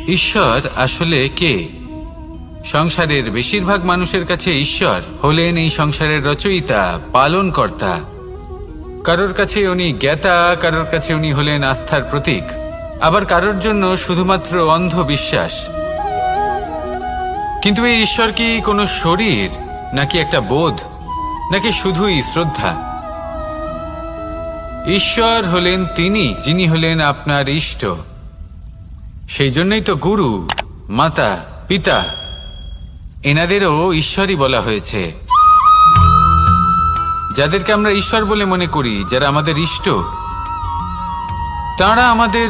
ঈশ্বর আসলে কে? সংসারের বেশিরভাগ মানুষের কাছে ঈশ্বর হলেন এই সংসারের রচয়িতা, পালনকর্তা। কারোর কাছে উনি জ্ঞাতা, কারোর কাছে উনি হলেন আস্থার প্রতীক, আবার কারোর জন্য শুধুমাত্র অন্ধ বিশ্বাস। কিন্তু এই ঈশ্বর কি কোনো শরীর, নাকি একটা বোধ, নাকি শুধুই শ্রদ্ধা? ঈশ্বর হলেন তিনি যিনি হলেন আপনার ইষ্ট। সেই জন্যই তো গুরু, মাতা, পিতা এনাদেরও ঈশ্বরই বলা হয়েছে। যাদেরকে আমরা ঈশ্বর বলে মনে করি, যারা আমাদের ইষ্ট, তারা আমাদের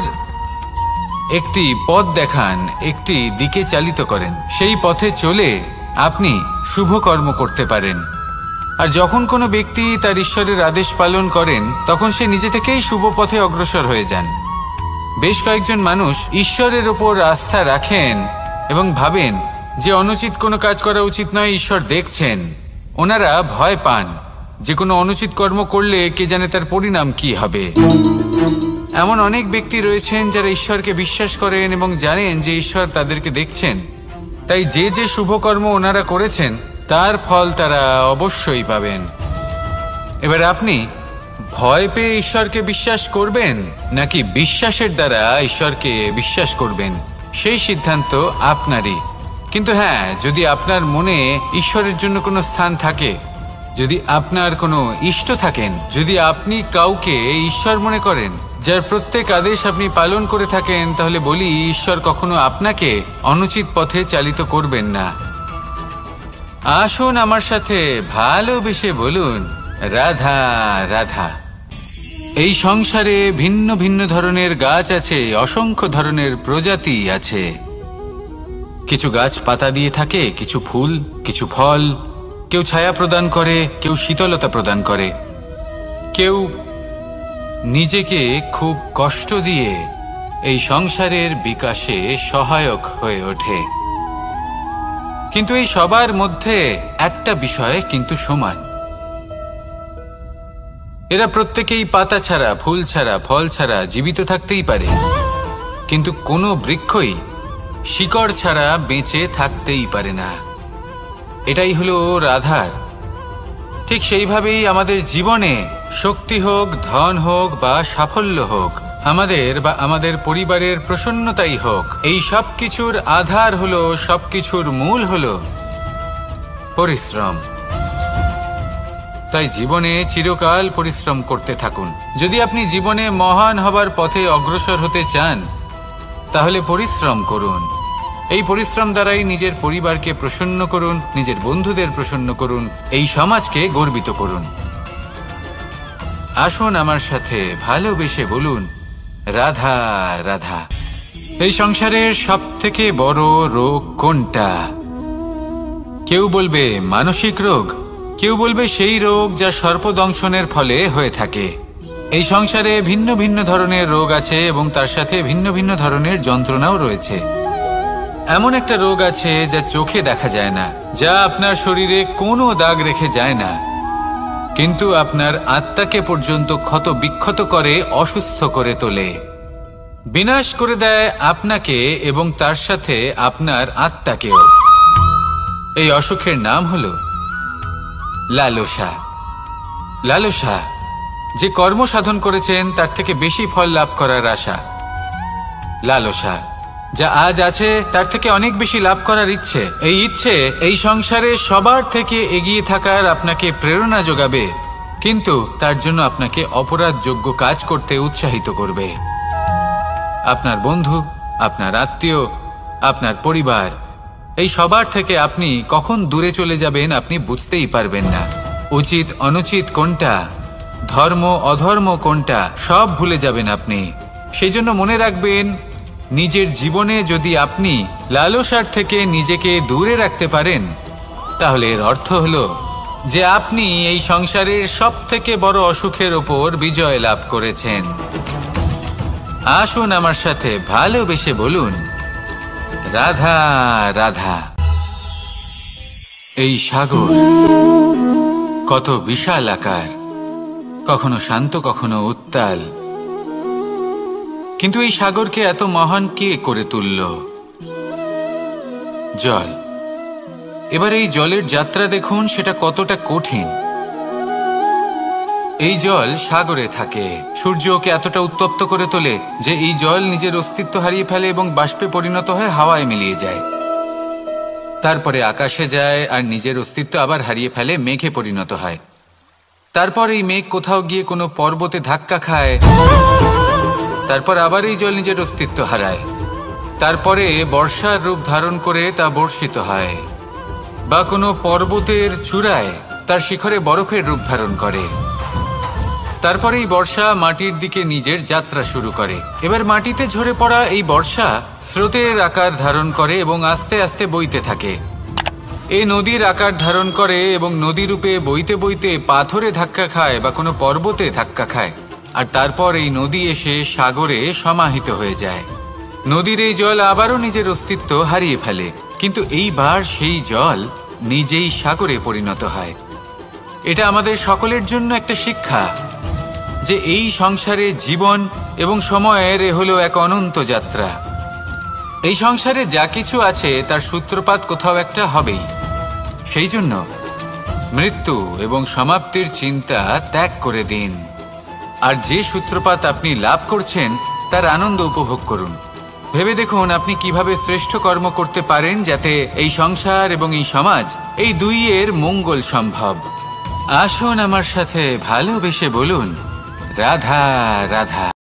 একটি পথ দেখান, একটি দিকে চালিত করেন। সেই পথে চলে আপনি শুভ কর্ম করতে পারেন। আর যখন কোনো ব্যক্তি তার ঈশ্বরের আদেশ পালন করেন, তখন সে নিজে থেকেই শুভ পথে অগ্রসর হয়ে যান। বেশ কয়েকজন মানুষ ঈশ্বরের ওপর আস্থা রাখেন এবং ভাবেন যে অনুচিত কোনো কাজ করা উচিত নয়, ঈশ্বর দেখছেন। ওনারা ভয় পান যে কোনো অনুচিত কর্ম করলে কে জানে তার পরিণাম কি হবে। এমন অনেক ব্যক্তি রয়েছেন যারা ঈশ্বরকে বিশ্বাস করেন এবং জানেন যে ঈশ্বর তাদেরকে দেখছেন, তাই যে যে শুভ কর্ম ওনারা করেছেন তার ফল তারা অবশ্যই পাবেন। এবার আপনি ভয় পেয়ে ঈশ্বরকে বিশ্বাস করবেন, নাকি বিশ্বাসের দ্বারা ঈশ্বরকে বিশ্বাস করবেন, সেই সিদ্ধান্ত আপনারই। কিন্তু হ্যাঁ, যদি আপনার মনে ঈশ্বরের জন্য কোনো স্থান থাকে, যদি আপনার কোনো ইষ্ট থাকেন, যদি আপনি কাউকে ঈশ্বর মনে করেন, যার প্রত্যেক আদেশ আপনি পালন করে থাকেন, তাহলে বলি ঈশ্বর কখনো আপনাকে অনুচিত পথে চালিত করবেন না। আসুন আমার সাথে ভালোবেসে বলুন, রাধা রাধা। এই সংসারে ভিন্ন ভিন্ন ধরনের গাছ আছে, অসংখ্য ধরনের প্রজাতি আছে। কিছু গাছ পাতা দিয়ে থাকে, কিছু ফুল, কিছু ফল। কেউ ছায়া প্রদান করে, কেউ শীতলতা প্রদান করে, কেউ নিজেকে খুব কষ্ট দিয়ে এই সংসারের বিকাশে সহায়ক হয়ে ওঠে। কিন্তু এই সবার মধ্যে একটা বিষয় কিন্তু সমান। এরা প্রত্যেকেই পাতা ছাড়া, ফুল ছাড়া, ফল ছাড়া জীবিত থাকতেই পারে, কিন্তু কোনো বৃক্ষই শিকড় ছাড়া বেঁচে থাকতেই পারে না। এটাই হলো রাধার। ঠিক সেইভাবেই আমাদের জীবনে শক্তি হোক, ধন হোক বা সাফল্য হোক, আমাদের বা আমাদের পরিবারের প্রসন্নতাই হোক, এই সব কিছুর আধার হলো, সবকিছুর মূল হলো পরিশ্রম। তাই জীবনে চিরকাল পরিশ্রম করতে থাকুন। যদি আপনি জীবনে মহান হবার পথে অগ্রসর হতে চান, তাহলে পরিশ্রম করুন। এই পরিশ্রম দ্বারাই নিজের পরিবারকে প্রসন্ন করুন, নিজের বন্ধুদের প্রসন্ন করুন, এই সমাজকে গর্বিত করুন। আসুন আমার সাথে ভালোবেসে বলুন, রাধা রাধা। এই সংসারের সব থেকে বড় রোগ কোনটা? কেউ বলবে মানসিক রোগ, কেউ বলবে সেই রোগ যা সর্পদংশনের ফলে হয়ে থাকে। এই সংসারে ভিন্ন ভিন্ন ধরনের রোগ আছে এবং তার সাথে ভিন্ন ভিন্ন ধরনের যন্ত্রণাও রয়েছে। এমন একটা রোগ আছে যা চোখে দেখা যায় না, যা আপনার শরীরে কোনো দাগ রেখে যায় না, কিন্তু আপনার আত্মাকে পর্যন্ত ক্ষত বিক্ষত করে, অসুস্থ করে তোলে, বিনাশ করে দেয় আপনাকে এবং তার সাথে আপনার আত্মাকেও। এই অসুখের নাম হলো লালসা। লালসা, যে কর্ম সাধন করেছেন তার থেকে বেশি ফল লাভ করার আশা। লালসা, যা আজ আছে তার থেকে অনেক বেশি লাভ করার ইচ্ছে। এই ইচ্ছে এই সংসারে সবার থেকে এগিয়ে থাকার আপনাকে প্রেরণা যোগাবে, কিন্তু তার জন্য আপনাকে অপরাধযোগ্য কাজ করতে উৎসাহিত করবে। আপনার বন্ধু, আপনার আত্মীয়, আপনার পরিবার, এই সবার থেকে আপনি কখন দূরে চলে যাবেন আপনি বুঝতেই পারবেন না। উচিত অনুচিত কোনটা, ধর্ম অধর্ম কোনটা, সব ভুলে যাবেন আপনি। সেই জন্য মনে রাখবেন, নিজের জীবনে যদি আপনি লালসার থেকে নিজেকে দূরে রাখতে পারেন, তাহলে এর অর্থ হলো যে আপনি এই সংসারের সব থেকে বড় অসুখের ওপর বিজয় লাভ করেছেন। আসুন আমার সাথে ভালোবেসে বলুন, রাধা রাধা। এই সাগর কত বিশাল আকার, কখনো শান্ত, কখনো উত্তাল। কিন্তু এই সাগরকে এত মহান কে করে তুলল? জল। এবার এই জলের যাত্রা দেখুন, সেটা কতটা কঠিন। এই জল সাগরে থাকে। সূর্য ওকে এতটা উত্তপ্ত করে তোলে যে এই জল নিজের অস্তিত্ব হারিয়ে ফেলে এবং বাষ্পে পরিণত হয়ে হাওয়ায় মিলিয়ে যায়। তারপরে আকাশে যায় আর নিজের অস্তিত্ব আবার হারিয়ে ফেলে, মেঘে পরিণত হয়। তারপর এই মেঘ কোথাও গিয়ে কোনো পর্বতে ধাক্কা খায়, তারপর আবার এই জল নিজের অস্তিত্ব হারায়। তারপরে বর্ষার রূপ ধারণ করে তা বর্ষিত হয়, বা কোনো পর্বতের চূড়ায় তার শিখরে বরফের রূপ ধারণ করে। তারপরে এই বর্ষা মাটির দিকে নিজের যাত্রা শুরু করে। এবার মাটিতে ঝরে পড়া এই বর্ষা স্রোতের আকার ধারণ করে এবং আস্তে আস্তে বইতে থাকে। এই নদীর আকার ধারণ করে এবং নদী রূপে বইতে বইতে পাথরে ধাক্কা খায় বা কোনো পর্বতে ধাক্কা খায়, আর তারপর এই নদী এসে সাগরে সমাহিত হয়ে যায়। নদীর এই জল আবারও নিজের অস্তিত্ব হারিয়ে ফেলে, কিন্তু এইবার সেই জল নিজেই সাগরে পরিণত হয়। এটা আমাদের সকলের জন্য একটা শিক্ষা যে এই সংসারে জীবন এবং সময়ের হলো এক অনন্ত যাত্রা। এই সংসারে যা কিছু আছে তার সূত্রপাত কোথাও একটা হবেই। সেই জন্য মৃত্যু এবং সমাপ্তির চিন্তা ত্যাগ করে দিন, আর যে সূত্রপাত আপনি লাভ করছেন তার আনন্দ উপভোগ করুন। ভেবে দেখুন আপনি কিভাবে শ্রেষ্ঠ কর্ম করতে পারেন যাতে এই সংসার এবং এই সমাজ, এই দুইয়ের মঙ্গল সম্ভব। আসুন আমার সাথে ভালোবেসে বলুন, রাধা রাধা।